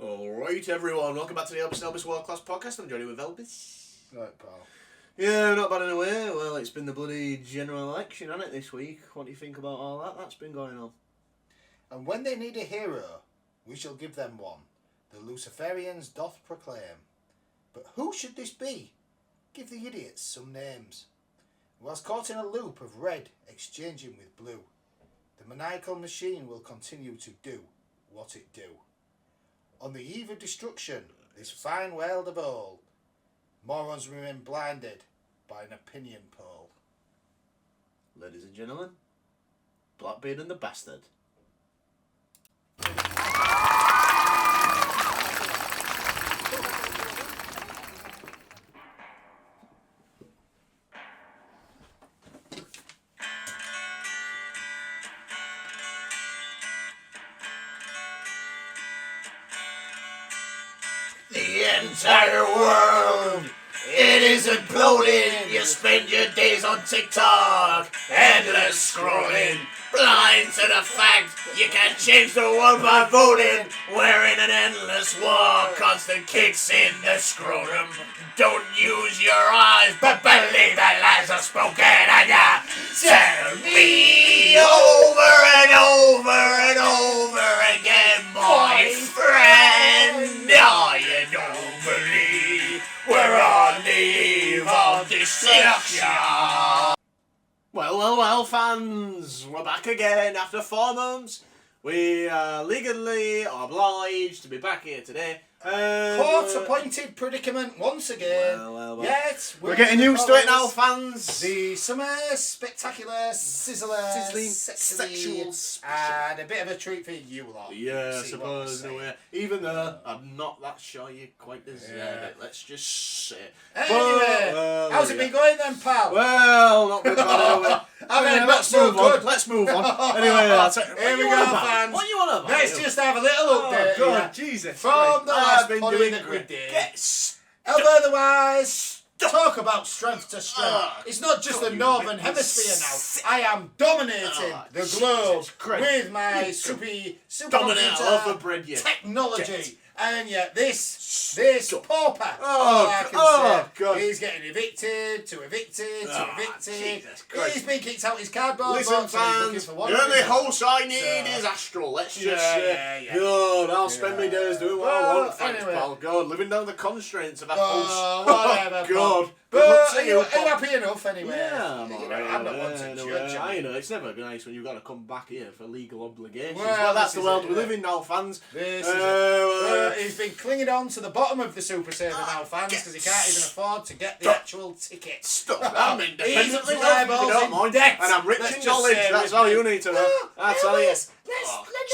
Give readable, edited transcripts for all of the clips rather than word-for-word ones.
Alright everyone, welcome back to the Elbis World Class Podcast. I'm joining with Elbis. Right, pal. Yeah, not bad anyway. Well, it's been the bloody general election, hasn't it, this week? What do you think about all that? That's been going on. And when they need a hero, we shall give them one. The Luciferians doth proclaim. But who should this be? Give the idiots some names. Whilst caught in a loop of red exchanging with blue, the maniacal machine will continue to do what it do. On the eve of destruction, this fine world of old, morons remain blinded by an opinion poll. Ladies and gentlemen, Blackbeard and the Bastard. The entire world, it is imploding. You spend your days on TikTok, endless scrolling, blind to the fact you can change the world by voting. We're in an endless war, constant kicks in the scrotum. Don't use your eyes, but believe that lies are spoken. And ya tell me over and over and over again, my friend. Oh, you don't believe we're on the eve of destruction. Well, fans, we're back again after 4 months. We are legally obliged to be back here today. Court-appointed predicament once again. Well. Yet We're getting used to it now, fans. The summer spectacular, sizzling, sexual special. and a bit of a treat for you lot. Yeah, I suppose, in a way. Even though I'm not that sure you quite deserve it. Let's just say. Anyway, how's it been going then, pal? Well, not good. Let's move on. Let's move on. Anyway, here we go, fans. What you want about? Let's just have a little update. God, Jesus. From the last been poddy doing that we great. did. Yes. Otherwise, talk about strength to strength. It's not just the God, northern you hemisphere now. I am dominating the globe with my super Dominate computer bread, yeah. technology. And yet this pauper, Oh, all I can God. say, he's getting evicted to evicted to evicted. Jesus Christ. He's been kicked out his cardboard Listen, box and he's looking fans, for the one. only house I need is Astral. Let's just say, God, I'll spend my days doing what I want. Thanks, pal. God, living down the constraints of that house. Whatever, God. But are you happy enough anyway? Yeah, I'm alright. I'm not one to judge. I know, it's never nice when you've got to come back here for legal obligations. Well, That's the this world is we it, live in now, fans. This is it. He's been clinging on to the bottom of the Super Saver now, fans, because he can't even afford to get the actual ticket. Stop. I'm independently He's wealthy, if you don't mind. debt. And I'm rich Let's in just knowledge. say That's with all me. you need to know. I tell you.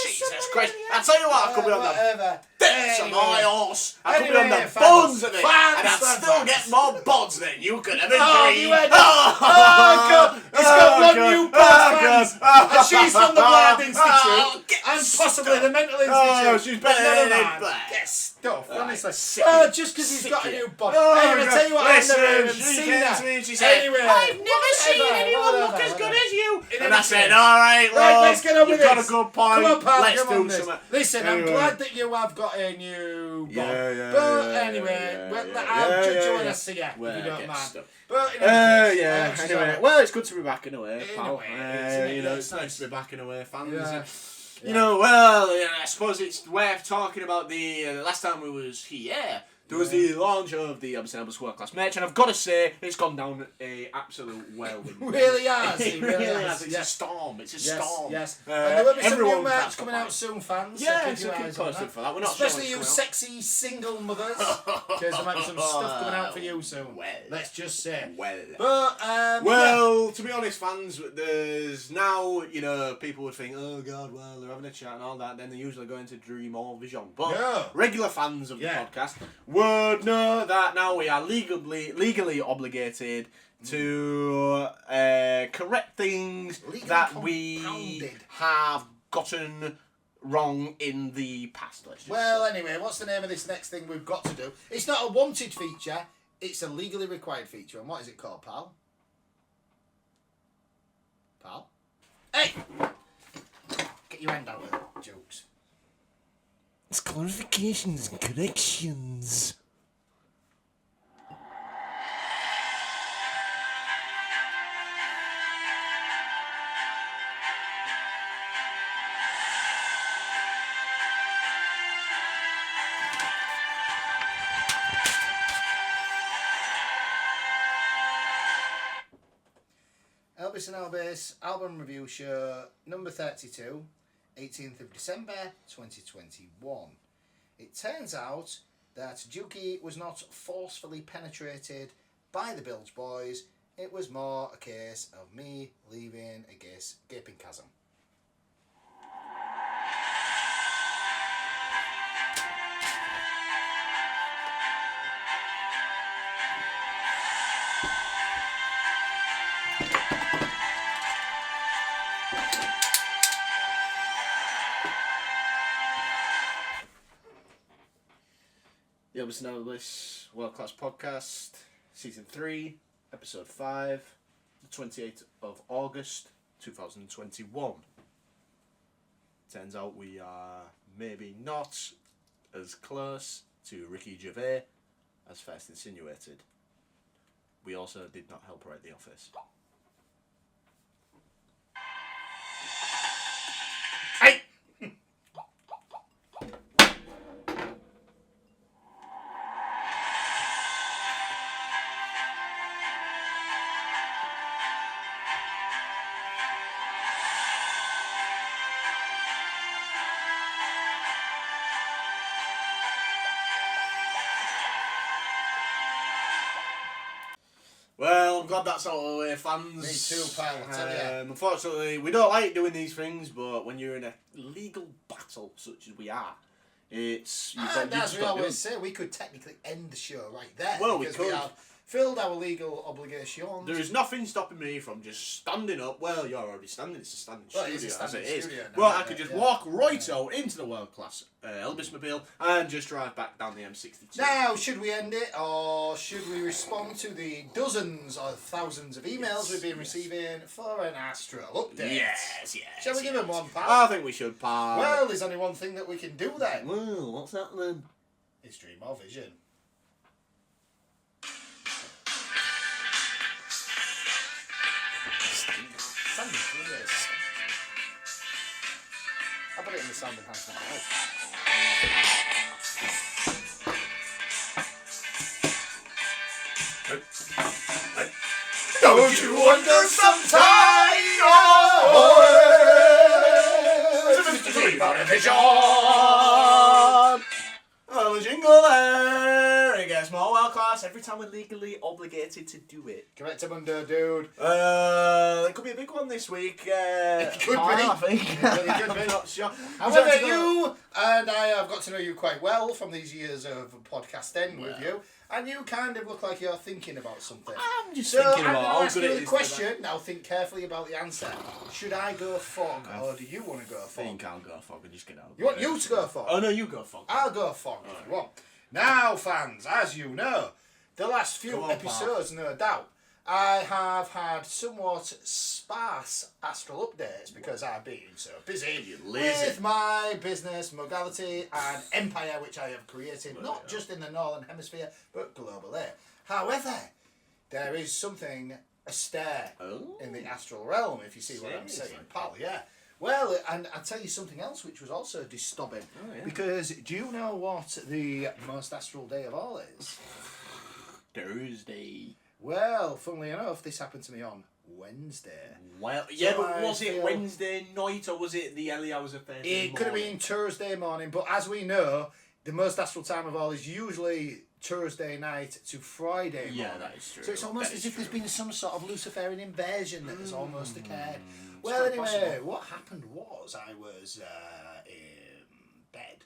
Jesus Christ. I tell you what, I could be on the Whatever. depths of my horse. I could be on Anyway, the fans, bones of it. fans, And I'd fans, still fans. get more bods than you could ever Oh, dream. you had oh, God. He's got one new boss, fans. And she's from the Blind Institute. And possibly the Mental Institute. Oh, she's better Never than mind. that. Get stuffed, honestly. sick Just because he's got a new boss. Oh, Hey, I'm going to tell you what, I've listen, never even she seen came that. to me and she said, Anyway, I've never seen whatever, anyone look whatever, as good whatever. as you. In And I any said, case. alright, Right, let's get on with you've got this. a good point. Come on, pal, Let's come on do this. something. Listen, Anyway. I'm glad that you have got a new boss. Yeah, But yeah, anyway, yeah, I'll judge you when yeah. I see you, Well, if you don't get mind. stuff. But in any case, Anyway, well, it's good to be back in a way, In pal. a way, isn't it? You know, Yeah, it's nice to be back in a way, fans. Yeah. You know, well, I suppose it's worth talking about the last time we was here. There was the launch of the Elbis World Class merch, and I've got to say, it's gone down a absolute whirlwind. Really has. It really has. It's Yes. a storm. It's a Yes, storm. yes. And there will be some new everyone merch clapped coming for out it. soon, fans. Yeah, keep so your keep eyes on posted that. for that. We're not sure Especially you what's coming out. sexy single mothers, because there might be some stuff coming out for you soon. Well. Let's just say. Well. But Well, to be honest, fans, there's now, you know, people would think, oh God, well, they're having a chat and all that, then they usually go into Dream or Vision. But Yeah. regular fans of the Yeah. podcast would know that now we are legally obligated to correct things Legally that we compounded. have gotten wrong in the past. Let's just Well, say. anyway, what's the name of this next thing we've got to do? It's not a wanted feature, it's a legally required feature. And what is it called, pal? Pal? Hey! Get your hand out of it, jokes. It's clarifications and corrections. Elbis and Elbis album review show number 32, 18th of December 2021. It turns out that Dookie was not forcefully penetrated by the Bilge Boys, it was more a case of me leaving a gaping chasm. The Elbis and Elbis World Class Podcast, Season 3, Episode 5, the 28th of August 2021. Turns out we are maybe not as close to Ricky Gervais as first insinuated. We also did not help her at the office. Hey! Well, I'm glad that's out of the way, fans. Me too, pal, I tell ya. Unfortunately, we don't like doing these things, but when you're in a legal battle such as we are, it's... And as we always say, we could technically end the show right there. Well, we because could. We have filled our legal obligations. There is nothing stopping me from just standing up. Well, you're already standing. It's a standing Well, studio, it is a standing as it is. studio now, Well, I isn't could it? just Yeah. walk right out into the world-class Elbis Mobile and just drive back down the M62. Now, should we end it, or should we respond to the dozens or thousands of emails we've been receiving for an Astral update? Yes. Shall we give him one, pal? I think we should, pal. Well, there's only one thing that we can do then. Well, what's that then? It's dream or vision. Sound enhancement. I'll put it in the sound enhancement now. Don't you wonder sometimes? It's a dream or a vision. Oh, the jingle there! It gets more world class every time we're legally obligated to do it. Correct him under, dude. It could be a big one this week. It could be. I think. It really could be. I'm not sure. However, you and I have got to know you quite well from these years of podcasting with you, and you kind of look like you're thinking about something. I'm just So thinking I'm about going how to ask good you it the is. question. Now think carefully about the answer. Should I go fog, or do you want to go I fog? think I'll go fog and just get out. You want you to go fog? Oh no, you go fog. I'll go fog if you want. Now, fans, as you know, the last few Come on, episodes, no doubt, I have had somewhat sparse astral updates because I've been so busy You're lazy. with my business, modality, and empire which I have created, not just in the Northern Hemisphere, but globally. However, there is something astir in the astral realm, if you see what I'm saying, pal, yeah. Well, and I'll tell you something else which was also disturbing. Oh, yeah. Because do you know what the most astral day of all is? Thursday. Well, funnily enough, this happened to me on Wednesday. Well, yeah, So but was I it feel- Wednesday night or was it the early hours of Thursday? It could have been Thursday morning, but as we know, the most astral time of all is usually Thursday night to Friday morning. Yeah, that is true. So it's almost That as is if there's true. been some sort of Luciferian invasion that has almost occurred. Well, quite anyway, possible. what happened was I was in bed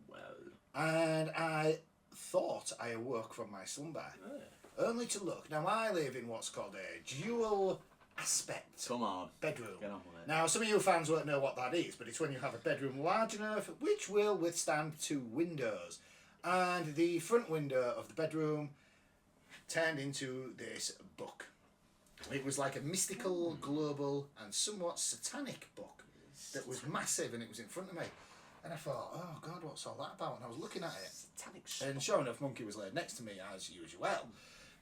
Well, and I thought I awoke from my slumber, only to look. Now, I live in what's called a dual aspect come on. bedroom. Get on with it. Now, some of you fans won't know what that is, but it's when you have a bedroom large enough which will withstand 2 windows. And the front window of the bedroom turned into this book. It was like a mystical, global, and somewhat satanic book that was massive, and it was in front of me. And I thought, oh God, what's all that about? And I was looking at it. Satanic And sure enough, Monkey was laid next to me as usual.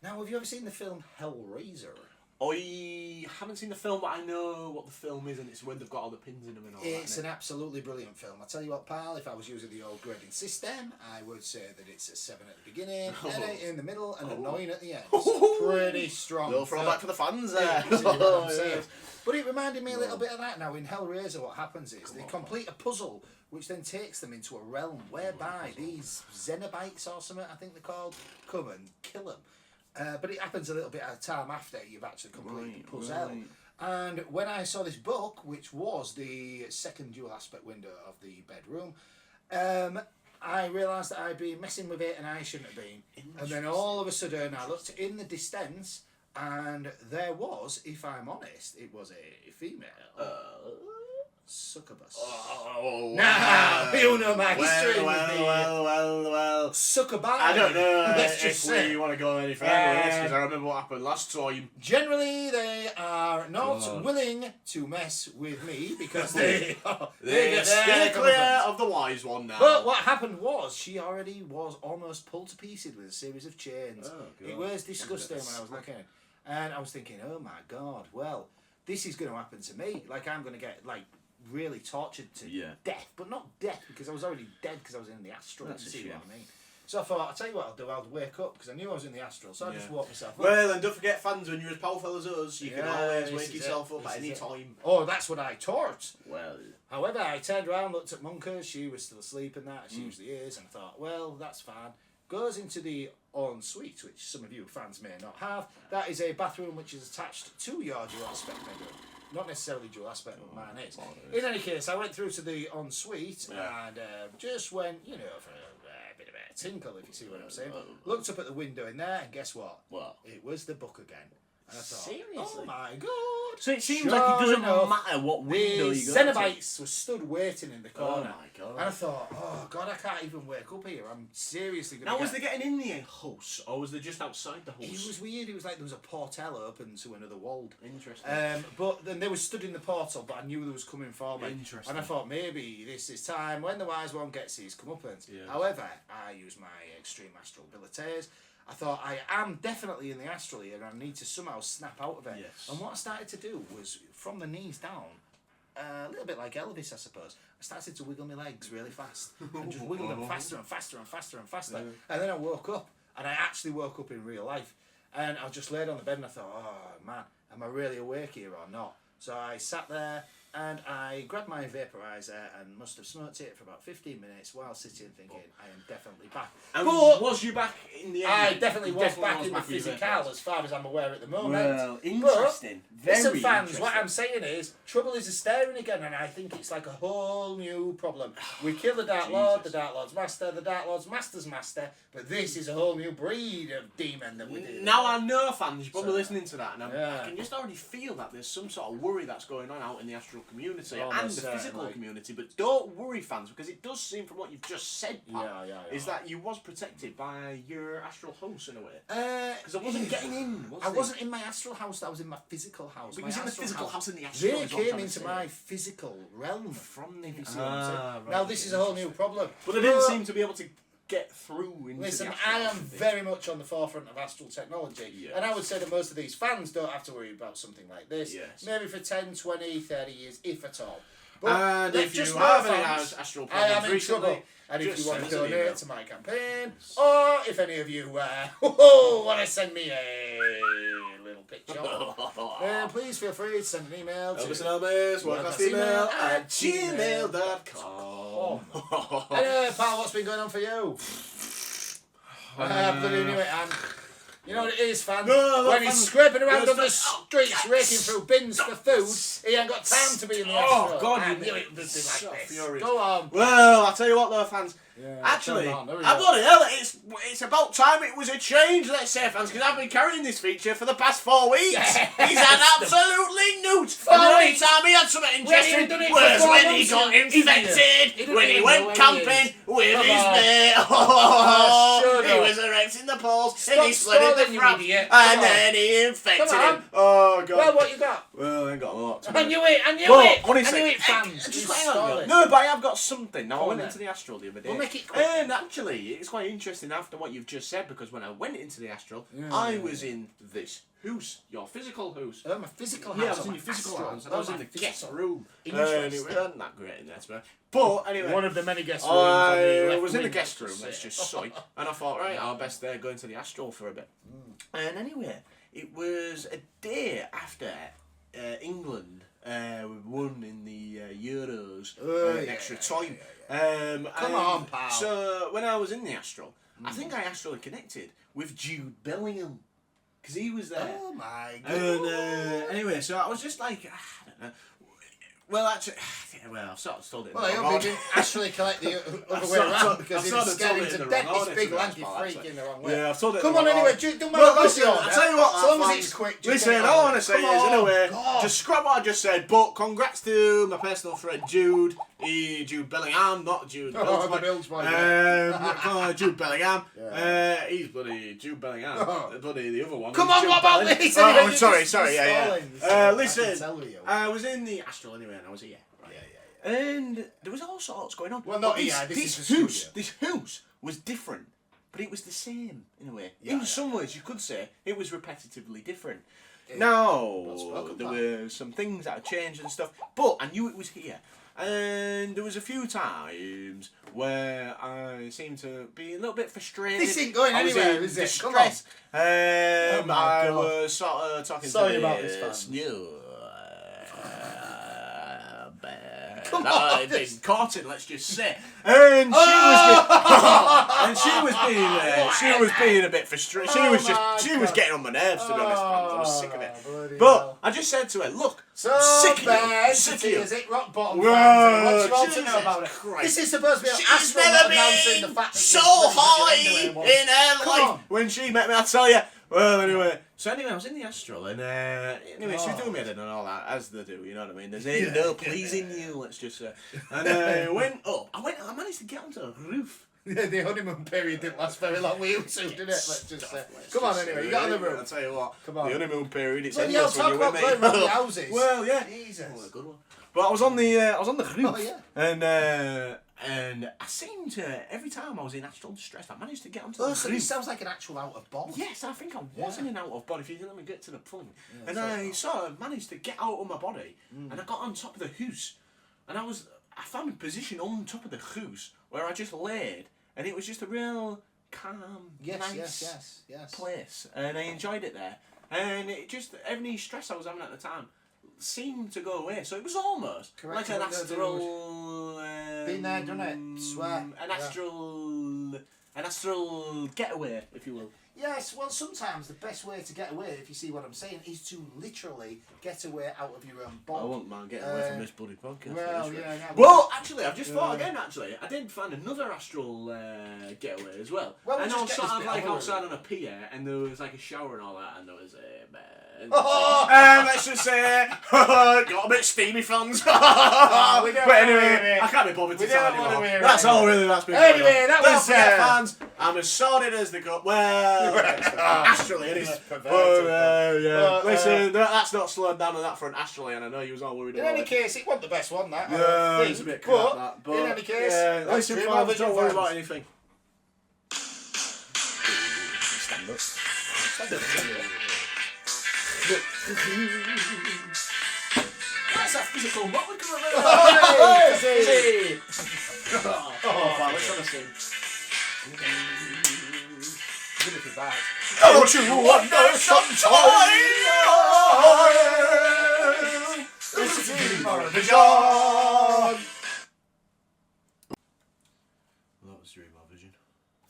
Now, have you ever seen the film Hellraiser? I haven't seen the film, but I know what the film is, and it's when they've got all the pins in them and all that. It's an absolutely brilliant film. I tell you what, pal, if I was using the old grading system, I would say that it's a 7 at the beginning, an 8 in the middle, and a 9 at the end. It's pretty strong. Little throwback for the fans there. Yeah, see what I'm saying? But it reminded me a little bit of that. Now, in Hellraiser, what happens is they complete a puzzle, which then takes them into a realm whereby these Xenobites or something, I think they're called, come and kill them. But it happens a little bit at a time after you've actually completed the puzzle. Right. And when I saw this book, which was the second dual aspect window of the bedroom, I realised that I'd been messing with it and I shouldn't have been. And then all of a sudden I looked in the distance and there was, if I'm honest, it was a female. Succubus. Oh, Now, you know my history with the well. succubi. I don't know Let's just if say. we want to go any further with this, because I remember what happened last time. Generally, they are not willing to mess with me because they get Steer their clear comeuppance. of the wise one now. But what happened was she already was almost pulled to pieces with a series of chains. Oh, God. It was disgusting when I was looking, and I was thinking, oh my God, well, this is going to happen to me. Like I'm going to get really tortured to death, but not death because I was already dead because I was in the astral. That's you a see shame. what I mean? So I thought, I'll tell you what I'll do. I'll wake up because I knew I was in the astral, so I just woke myself up. Well, and don't forget, fans, when you're as powerful as us, you can always this wake is yourself it, up this at any is it. time. Oh, that's what I thought. Well, However, I turned around, looked at Monka. She was still asleep and that, as she usually is, and I thought, well, that's fine. Goes into the ensuite, which some of you fans may not have. That is a bathroom which is attached to your dual aspect bedroom. Not necessarily dual aspect, but mine is. In any case, I went through to the ensuite and just went, for a bit of a tinkle, if you see what I'm saying. Looked up at the window in there, and guess what? What? It was the book again. And I thought, Seriously? oh my God. So it seems Sure like it doesn't enough, matter what window the you go to. Cenobites were stood waiting in the corner. Oh my God. And I thought, oh God, I can't even wake up here. I'm seriously going to Now, was they getting in the house, or was they just outside the house? It was weird. It was like there was a portal open to another world. Interesting. But then they were stood in the portal, but I knew they was coming for me. Interesting. And I thought maybe this is time when the wise one gets his comeuppance. Yes. However, I used my extreme astral abilities. I thought I am definitely in the astral here and I need to somehow snap out of it. Yes. And what I started to do was from the knees down, a little bit like Elvis, I suppose. I started to wiggle my legs really fast and just wiggle them faster and faster and faster and faster. And then I woke up, and I actually woke up in real life. And I just laid on the bed and I thought, oh man, am I really awake here or not? So I sat there and I grabbed my vaporizer and must have smoked it for about 15 minutes while sitting thinking, I am definitely back. And But was you back in the end? I definitely was back in the with your physical vaporizer. as far as I'm aware at the moment. Well, interesting. Very Listen, fans, interesting. what I'm saying is, trouble is a-staring again, and I think it's like a whole new problem. We kill the Dark Lord, the Dark Lord's master, the Dark Lord's master's master, but this is a whole new breed of demon that we do. Now I know, fans, you're probably listening to that, and Yeah. I can just already feel that there's some sort of worry that's going on out in the astral community Oh, and most the physical certainly. community. But don't worry, fans, because it does seem from what you've just said, Pat, Yeah. is that you was protected by your astral host in a way. Because I wasn't getting in, was I they? wasn't in my astral house, I was in my physical house. But My you was in the astral physical house in the astral. They is what I'm came trying to into say. my physical realm from the if you see what I'm Ah, saying. right, Now this okay, is a whole new problem. But they didn't seem to be able to get through into Listen, the astral I am house, did they? very much on the forefront of astral technology. Yes. And I would say that most of these fans don't have to worry about something like this. Yes. Maybe for 10, 20, 30 years, if at all. But And let's if you just have know, any fans, astral I am problems in recently, trouble. And if just you want send to us an email. donate to my campaign, or if any of you want to send me a little picture, then please feel free to send an email to Elbis and Elbis, worldclassemail@gmail.com. Anyway, pal, what's been going on for you? Bloody knew it, and you know what it is, fans? When he's scraping around on the streets, raking through bins for food, he ain't got time to be in the astral. God, I you knew it would be like so this. furious. Go on. Well, I'll tell you what though, fans. Yeah, Actually, come on, there we I go. bloody hell, it's about time it was a change, let's say, fans, because I've been carrying this feature for the past 4 weeks. He's had absolutely newt. And the only weeks. time he had something We haven't interesting done it for was 4 when he months, got you infected, idiot. when he He went didn't camping know with Come his on. mate. shut He up. was erecting the poles, Stop and he split stalling, the you front, idiot. and Come then he infected Come on. him. Oh, God. Well, what you got? Well, I ain't got a lot. I knew it. Honestly, fans. just You hang stole on. it. No, but I have got something. Now, I Go on went then. into the astral the other day. We'll make it quick. And actually, it's quite interesting after what you've just said, because when I went into the astral, I was in this house, your physical house. My physical house. Yeah, I was in your physical house, and I was in the guest room. And it Interesting. wasn't that great in there, to be honest. But anyway, One of the many guest rooms. I was in the guest room, let's just say, and I thought, right, I'll best go into the astral for a bit. And anyway, it was a day after England won in the Euros extra time. Come on, pal. So when I was in the astral, I think I astrally connected with Jude Bellingham, because he was there. Oh my god. And anyway, so I was just like, I don't know. Well, actually, I've sort of told it. Well, I hope you didn't actually collect the other way around because it was scared him to death. This big lanky freak in the wrong way. Yeah, I've told it. Come on, anyway, don't Look, matter. listen, I'll tell you what. As long as it's quick. Listen, all I want to say is, anyway, just scrap what I just said. But congrats to my personal friend Jude. Jude Bellingham, not Jude. Oh, the Bills boy. Jude Bellingham. He's bloody Jude Bellingham. Bloody the other one. Come on, what about this? Oh, sorry, yeah. Listen, I was in the astral anyway, and I was here. And there was all sorts going on. Well, not this, here, this is the house, studio. this house was different, but it was the same in a way. Yeah, in some ways, you could say it was repetitively different. Now, spoken, there pal. were some things that had changed and stuff, but I knew it was here. And there was a few times where I seemed to be a little bit frustrated. This ain't going I was anywhere, in is it? distress. Oh my I God. was sort of talking Sorry to about this this, fans. new Come I've on, been this- courting, let's just say, and she was being a bit frustrated. She was getting on my nerves, to be honest, fans. I was sick of it. But I just said to her, look, So I'm sick of bad, you, sick of you. is it rock bottom? Whoa, Fans? What's you all to know Jesus about it? Christ. This is supposed to be an She's astral never announcing the been fact that so you're high anyway, in her Come life. on. When she met me, I tell you. Well, anyway. So anyway, I was in the astral, and anyway, she was doing me head and all that, as they do. You know what I mean? There's ain't no pleasing you. Let's just say. And I went up. I managed to get onto the roof. The honeymoon period didn't last very long with you two, did it? Let's just say. Come on, anyway, you got on the I'll roof. tell you what. Come on. The honeymoon period. It's Bloody hell, endless when talk you're about with going me. round the houses. Well, yeah. Jesus. Oh, a good one. But I was on the roof. Oh, yeah. And I seemed to, every time I was in astral distress, I managed to get onto the Oh, so roof. this sounds like an actual out of body. Yes, I think I was in and out of body. If you let me get to the point, and sorry, I pal. sort of managed to get out of my body, and I got on top of the house, and I found a position on top of the house where I just laid, and it was just a real calm, nice Yes. place, and I enjoyed it there, and it just any stress I was having at the time seemed to go away. So it was almost Correct, like an what they're astral. Been there, done it. Swear. An Yeah. astral getaway, if you will. Yes, well, sometimes the best way to get away, if you see what I'm saying, is to literally get away out of your own I body. won't mind getting away from this bloody podcast. Well, for this yeah. one. no, Well, actually, I've just thought again. Actually, I did find another astral getaway as well. Well, we'll and I just was get sort this of bit like over outside on a pier, and there was like a shower and all that, and there was a. Let's just say, got a bit steamy, fans. we don't But anyway, wanna hear I can't be bothered to We tell don't wanna anymore. hear it That's all really that's been going on. Anyway, that Don't was, forget, fans. I'm as sordid as the go. Well, astrally anyway. perverted, Listen, that's not slowed down on that front astrally, and I know you was all worried In about any it. case, it wasn't the best one, that. Yeah, I it's a think, bit crap, but, that. But in any case, yeah, let's listen, dream fans, of vision, don't worry fans. about anything. Stand up. That's a physical what we call it. Hey! Oh, let's have a sing. Good if you're back. Don't you wonder sometime? This is dream or a vision. That was dream or vision.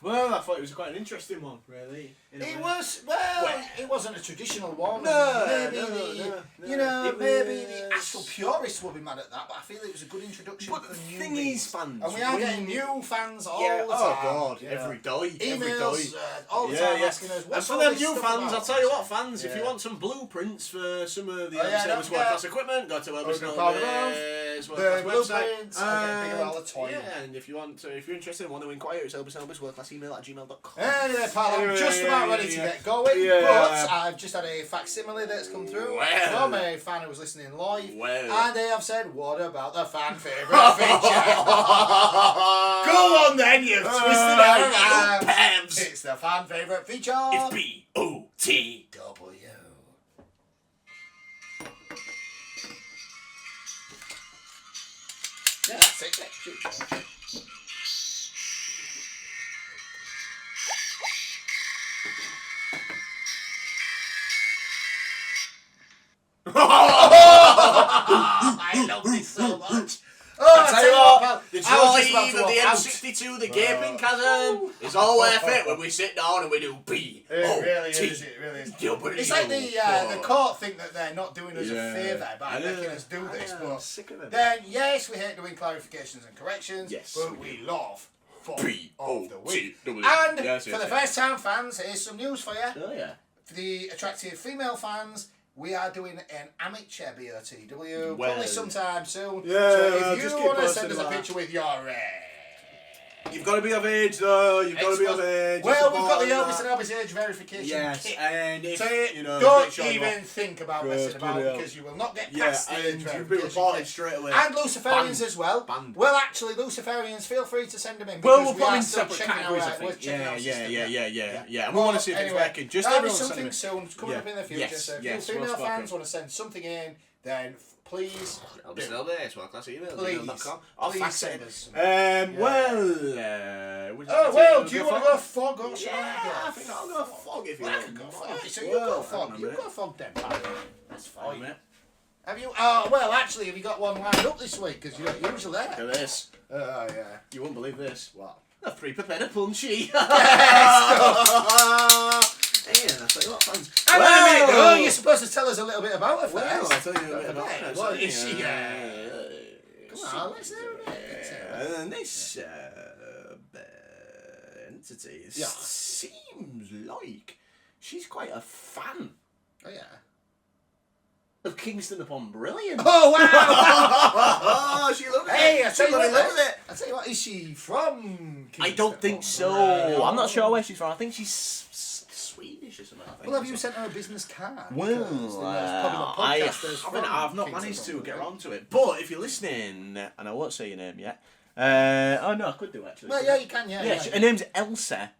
Well, I thought it was quite an interesting one, really. in a It way. was, well, it wasn't a traditional one. No, maybe no. you know, It maybe was- the astral purists will be mad at that, but I feel it was a good introduction But for the new thing beings. is, fans, And we are getting new fans all the time. Oh God, you every know. day, every Emails, day. all the time asking us, And what's for all them this new stuff fans, about? I'll tell you what, fans, if you Yeah. want some blueprints for some of the Oh, yeah, Elbis don't World Class forget. equipment, go to Elbis Open Power World The Class website. blueprints, I get bigger all the time. Yeah, and if you're interested and want to inquire, it's Elbis World Class worldclassemail@gmail.com. Anyway, pal, I'm just about ready to get going, Yeah. but I've just had a facsimile that's come through Well. from a fan who was listening live, Well. and they have said, what about the fan favourite feature? Go on then, you've twisted it around. Pams. It's the fan favourite feature. It's B-O-T. W. Yeah, that's it. Shoot. I love this so much. Oh, I tell you what, pal, the I was just about drive to of the walk out. M62, the gaping chasm, is all worth it when we sit down and we do B-O-T. It really is. It really is. W. It's like the court think that they're not doing us Yeah. a favour by I know. making us do this, I'm but sick of it. then yes, we hate doing clarifications and corrections, Yes, but we we love fun of the week. B-O-T-W. And Yes, for yes, the yes. first time fans, here's some news for you. Oh, yeah. For the attractive female fans, we are doing an amateur BOTW, Well. probably sometime soon. Yeah, so if just you keep want to posting send us a about picture with your You've got to be of age, though. You've got to be of age. well, we've got the Support Elbis that. and Elbis age verification Yes, kit. and if, So you know, don't make sure you're even not- think about Good, messing about good hell. because you will not get Yeah, past the age and you've been verification reported kit. straight away. And Luciferians Banned. as well. Banned. Well, actually, Luciferians, feel free to send them in. Well, because we'll we put them are in still separate checking categories, our- I we're think. checking our system, Yeah. And we want to see if it's working. Just that'll be everyone send something them soon coming up in the future. Yes, So if yes, you female well spoken. fans want to send something in, then please Elbis do. and Elbis, worldclassemail@gmail.com. Please. I'll Please fax send it. us some. Oh, well, do you want to go fog or shall Yeah, I I think I'll go fog if you Well, I want. can go fog. So you Well, go hang on fog. a You minute. go fog then, pal. That's fine, mate. Have you? Oh, well, actually, have you got one lined up this week? Because you're not usually there. Look at this. Oh, yeah. You won't believe this. What? A pre-prepared punchy. Yeah, that's like what fans. Hang on a minute, though. You're supposed to tell us a little bit about her first. Well, I'll tell you a bit about Okay, her. what So, is she? Come on, let's hear a bit. And this entity Yeah. seems like she's quite a fan Oh, yeah. of Kingston upon Brilliant. Oh, wow. Oh, she loves Hey, it. I tell you She what, loves it. I tell you what, is she from Kingston? I don't think so. Right. I'm not sure where she's from. I think she's Swedish or something. I think. Well, have you sent her a business card? Well, Because the most popular I podcasters haven't. from I've not Kingston managed to upon get Brilliant. around to it. But if you're listening, and I won't say your name yet. Oh no, I could do actually. Well, yeah, you can, yeah. Yeah, her name's Elsa.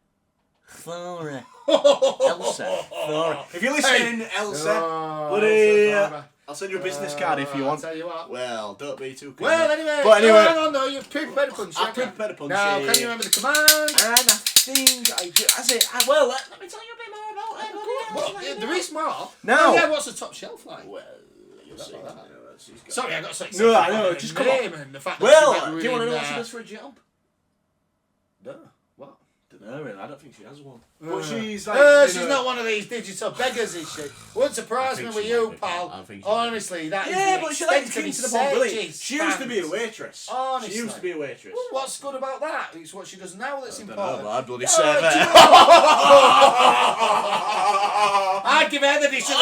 Thora. Elsa. Thora. If you're listening, Elsa, Oh, bloody, Elsa Thora. I'll send you a business card if you want. I'll tell you what. Well, don't be too. Well, anyway. But anyway, hang on though. You've prepared a punch. I've prepared a punch. Now, can you remember the command? And I think I do. I say, well, let me tell you a bit more about her. Well, there is more. No. Oh, yeah, what's the top shelf like? Well, you'll see. Like that. You know, she's got- Sorry, I got so excited. No, I know, about just her come on. name and the fact that Well, she do might you want to ruin, know what she does for a job? No. What? Don't know, really. I don't think she has one. But she's like. you She's know- not one of these digital beggars, is she? Wouldn't surprise I me think with she you, might be. I pal. think she Honestly, that is Yeah, the but she likes extent of Kingston his upon Brilliant. searches, She used to be a fans. waitress. Honestly. She used to be a waitress. Well, what's good about that? It's what she does now that's important. I'd bloody Oh, say do you that. I'd give her the dish of the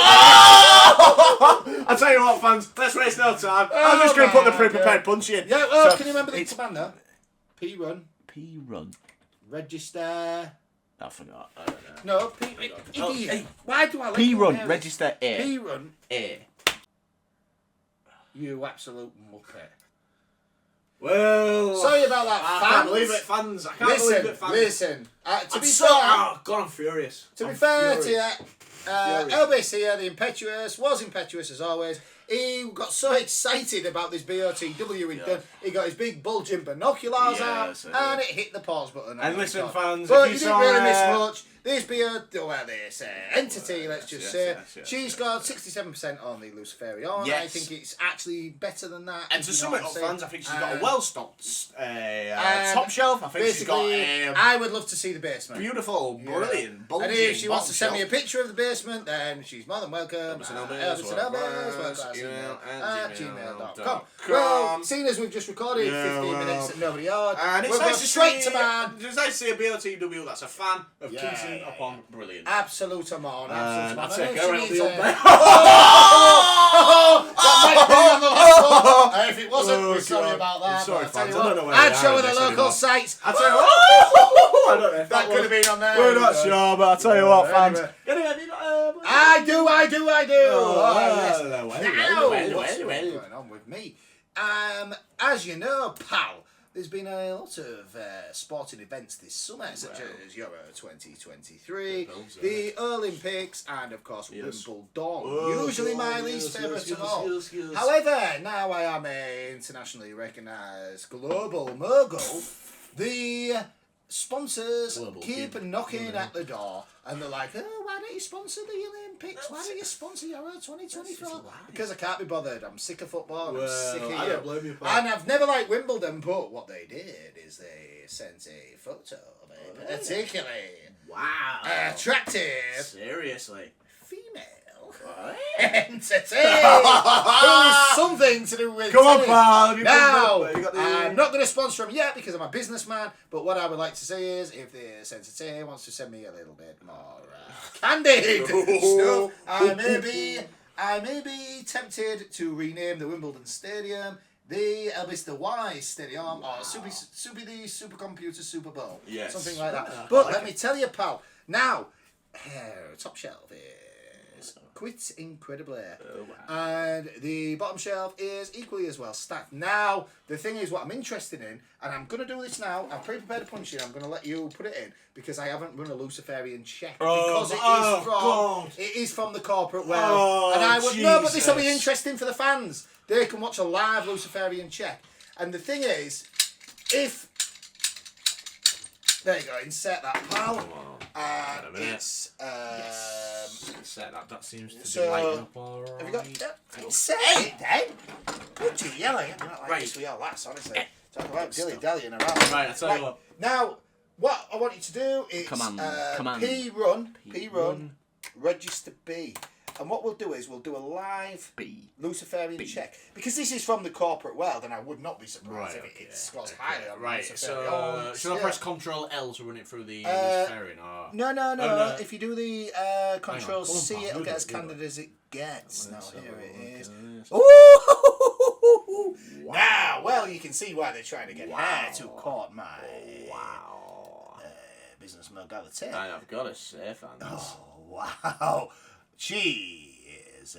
I'll tell you what, fans, let's waste no time. I'm just going to put the my pre-prepared punch in. Yeah, well, So, can you remember the it's command though? P-run, P-run. register... I forgot. I don't know. No, Oh, idiot. hey. Why do I let P-run, you register A. P-run, A. you absolute muppet. Well... Sorry about that, I fans. can't believe it, fans. I can't believe it, fans. Listen. To I'm be so... fair, Oh, God, I'm furious. to be I'm fair to furious. you, Furious. Elbis here, the impetuous, was impetuous as always. He got so excited about this BOTW he'd done, he got his big bulging binoculars out, Yes, and it hit the pause button. And listen, fans, but if you you didn't saw, really miss much. This this entity, let's just yes, say, yes, yes, she's got 67% on the Luciferian. Yes. I think it's actually better than that. And if to you know sum what it I'm up, saying. fans, I think she's got a well-stocked and top shelf. I think she's got Basically, a I would love to see the basement. beautiful, brilliant, And bulging if she wants to send me a shelf. picture of the basement, then she's more than welcome. Elbis and Elbis, Elbis and Elbis, worldclass email at at gmail.com. gmail.com. Well, seeing as we've just recorded Yeah, 15 well. minutes that nobody heard, And it's we'll go nice to straight see, to man. It's nice to see a BOTW that's a fan of Yeah. Kingston Amazing upon brilliant. Absolute amount. Absolute I'll amount. take her out the up there. That might have been on the last one. If it wasn't, we're sorry about that. Sorry, I'll tell fans. you I don't what, know where I'd we show are her the in this local anymore. sites. I tell you what. I don't know if That could have been on there. We're not sure, but I'll tell you what, fans. Anyway. Anyway, have you got, I do. Oh, yes. well, Now, well. what's going on with me? As you know, pal, there's been a lot of sporting events this summer, such as Euro 2023, the Olympics, and of course Wimbledon. Usually my least favourite of all. Yes. However, now I am an internationally recognised global mogul. The sponsors Global keep kid. knocking at the door, and they're like, "Oh, why don't you sponsor the Olympics? Why don't you sponsor Euro 2024?" Because I can't be bothered. I'm sick of football. And I'm sick of I you. don't blame you, pal. And I've never liked Wimbledon, but what they did is they sent a photo of a particularly attractive Seriously. female What? entity who is something to do with Come on, tennis. pal. Now, You got the- I'm not going to sponsor him yet because I'm a businessman, but what I would like to say is if the entity wants to send me a little bit more candid stuff, I may be tempted to rename the Wimbledon Stadium the Elbis the Wise Stadium or Super the Supercomputer Super Bowl. Yes. Something like that. Yeah, But I let like me tell you, pal, now, top shelf is quite incredibly. Oh, wow. And the bottom shelf is equally as well stacked. Now, the thing is what I'm interested in, and I'm going to do this now, I've pre-prepared a punch in, I'm going to let you put it in, because I haven't run a Luciferian check. Because it is from the corporate world. And I would, no, but this will be Jesus. interesting for the fans. They can watch a live Luciferian check. And the thing is, if... There you go, insert that, pal. And it's... Set that seems to So, be lighting up all right. Have you got... Insert it then. Put you yellow. I'm not like Right. this with your lass, honestly. Talk about dilly-dallying around. Right, I'll tell you what. Now, what I want you to do is Command. P run, register B. And what we'll do is we'll do a live B. Luciferian check. Because this is from the corporate world, and I would not be surprised if it scores highly on Right, Luciferian. so should I press Control L to run it through the Luciferian? Or... No. no. If you do the Control Come on, C, pal, it'll do get it, as do candid as it gets. Now, here it is. Wow. Ooh! Now, well, you can see why they're trying to get her to court my business modality. And I've got to say, fans, Oh, wow. She is,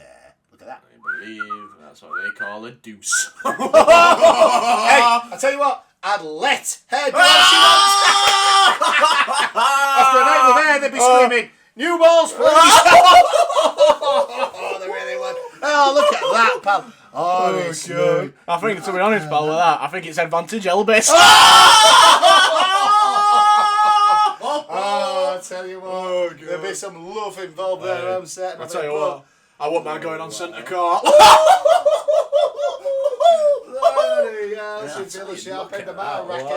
look at that. I believe that's what they call a deuce. Hey, I tell you what, I'd let her do what she wants. After a night with her, they'd be screaming, "New balls, please." Oh, they really would. Oh, look at that, pal. Honestly. I think, to be honest, pal, with that, I think it's advantage Elbis. Oh, I tell you what, there'll be some love involved there, I'm certain. I tell you what, I wouldn't mind going on centre court. Sharp end of my racket.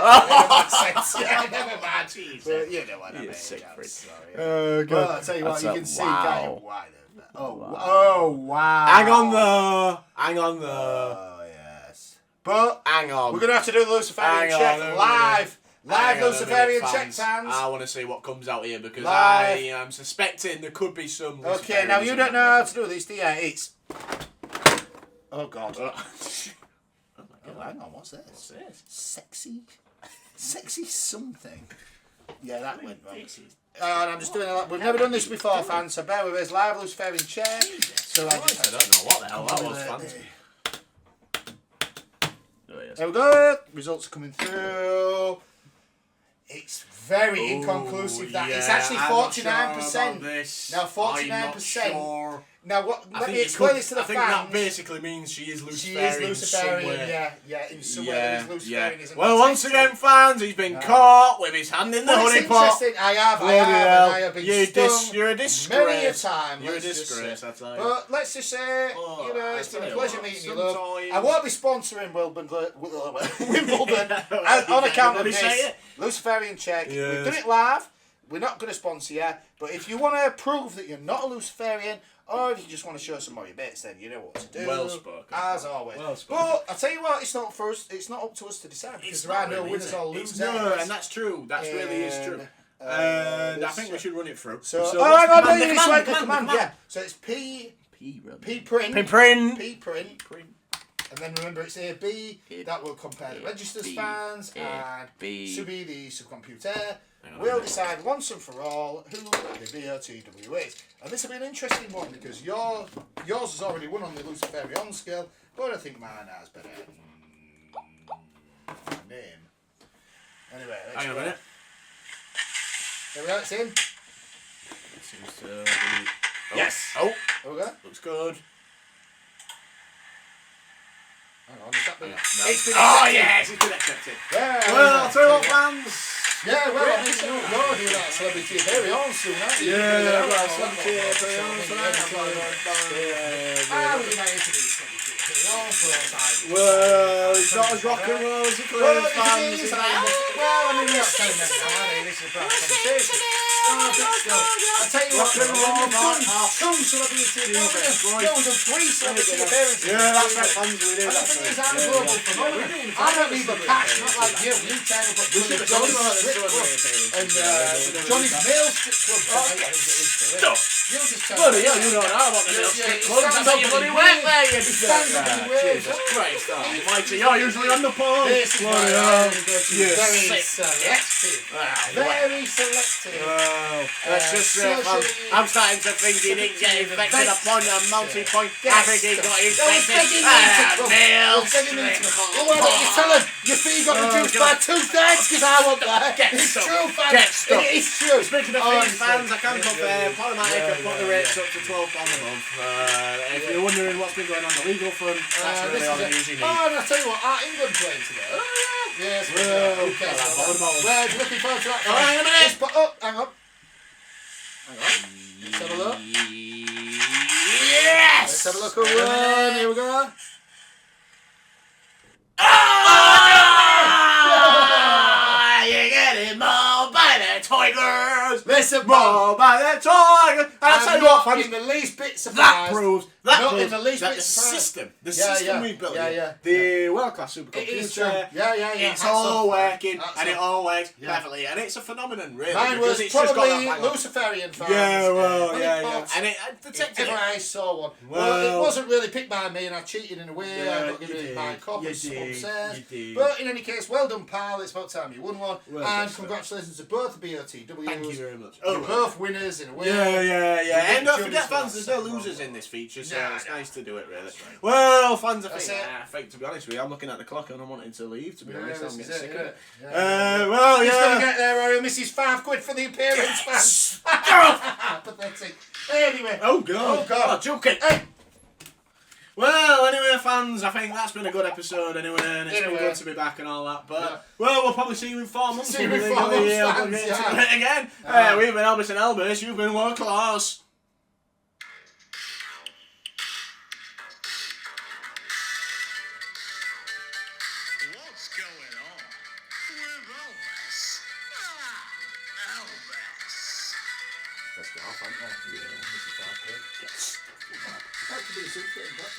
Yeah, never mind. Jesus. But you know what I You mean. sick I'm prick. sorry. Well, I tell you what, That's you a can see, wow. can't you? Why the- Oh, wow. Hang on though. Oh, yes. But Hang on. we're going to have to do the Luciferian Hang on, check a live. Live Hang on a Luciferian minute, check fans. times. I want to see what comes out here because Live. I am suspecting there could be some. Okay, now you don't know how to do this, do you? It's... Oh, God. Oh, hang on, what's this? What's this? Sexy something. Yeah, that went wrong. And I'm just doing it. We've never done this before, fans, so bear with us. Live Luciferian check. So I I don't know what the hell that was, fans. There we go. Results are coming through. It's very inconclusive. That it's actually 49%. Now 49%. Now what? Let me explain this to the I fans. think that basically means she is Luciferian. She is Luciferian. Somewhere. Yeah. In some way, there is Luciferian. Isn't Well, there? once again, fans, he's been caught with his hand in the Well, it's honey pot. interesting. I have, and I have been stung You're a disgrace. many a time. You're a let's just disgrace, say. I tell you. But let's just say, Oh, you know, I it's been tell a you pleasure what, meeting you, love. sometimes- I won't be sponsoring Wimbledon on account of Let me say this it. Luciferian check. We've Yes. done it live. We're not going to sponsor you, but if you want to prove that you're not a Luciferian, or if you just want to show some more your bits, then you know what to do. Well spoken. As always. Well spoken. But I tell you what, it's not for us. It's not up to us to decide because there are no winners or losers. No, and that's true. That really is true. And I think we should run it through. So, what's hang on, the no, you command, the command, yeah. So it's P print. And then remember it's A B. That will compare the register spans and subby the subcomputer. We'll decide once and for all who the BOTW is. And this will be an interesting one because yours has already won on the Luciferian scale, but I think mine has better name. Anyway, let's hang on a minute. There we are, it's in. Seems to be... Yes! Oh, okay. Looks good. Hang on, is that been... No. It's been Oh, accepted. yes! It's been accepted. Yeah, Well, I'll tell you what, fans. Yeah, well, I mean, you're doing that celebrity very on soon, aren't you? Yeah, well, celebrity very on tonight. Would you like it to be celebrity very on for all time? Well, it's not as rock and roll as the Clear fans. Well, I mean, we're not telling them now, are they? This is a private conversation. No, I'll tell you what, Rock and roll, two celebrity appearances. No, we've done three celebrity appearances. Yeah, that's right, fans, we do And the that. thing is, I'm a global phenomenon. I don't need the cash, not like you. You turn up at Johnny's Strip Club and Johnny's Mail Strip Club. Stop! You just turn Bloody hell, you don't know about the Mail Strip Club. That's how you bloody work there, you Jesus Christ, almighty. You're usually on the pole. This is why I'm very sick. selective. Very selective. Let's just say, I'm starting to think he didn't get infected upon a multi-point. I think he got infected. Mail Strip Oh, why don't you tell him your fee got reduced by 2/3 because I want that. It's true, fans. Get stuck. It is true. Speaking of fees, fans, I can confirm Polymatic have put the rates up to £12 a month. If you're wondering what's been going on the legal front, that's really all the news you need. Oh, and I'll tell you what, our England playing today. Oh, yeah. Yes, okay. We're looking forward to that. Oh, hang on a minute. Hang on. Let's have a look. Yes! Let's have a look at one. Here we go. You're getting mauled by the Tigers! Listen, Mauled by the Tigers! And I'll tell I'm you what, not fans, in the least bit surprised. that proves Not in the least that bit the surprised. system we built, the world-class It is supercomputer, true. Yeah. it's all working, and it all works Yeah. perfectly, and it's a phenomenon, really. Mine because was it's just got probably that bang on. Luciferian fans. Yeah, well, Honey yeah. pots. And it protected If ever it. I saw one. Well, it wasn't really picked by me, and I cheated in a way. Yeah, I got given you it by did. cop You and some did. upstairs. You did. But in any case, well done, pal. It's about time you won one. Well, and that's congratulations to both BOTWs. Thank you very much. You're both winners in a way. Yeah. And don't Judges forget, for fans, that there's no second losers round. in this feature, so Nah, it's nice to do it, really. That's right. Well, fans, I That's think, to be honest with you, I'm looking at the clock and I'm wanting to leave, to be honest. this I'm is getting sick it, of it. yeah. Well, He's going to yeah. get there, or he'll miss his £5 for the appearance, fans. Pathetic. Anyway. Oh, God. Oh, God. Oh, joking. Hey. Well, anyway, fans, I think that's been a good episode anyway, and it's been Anyway. good to be back and all that. But, Yeah. well, we'll probably see you in 4 months. See you when in we 4 go months, here. We'll fans, get yeah. into it again. We've been Elbis and Elbis, you've been world class. What's going on with Elvis? Elvis. Let's get off, aren't we? Yeah, this is our pick. Yes. Back to the suitcase.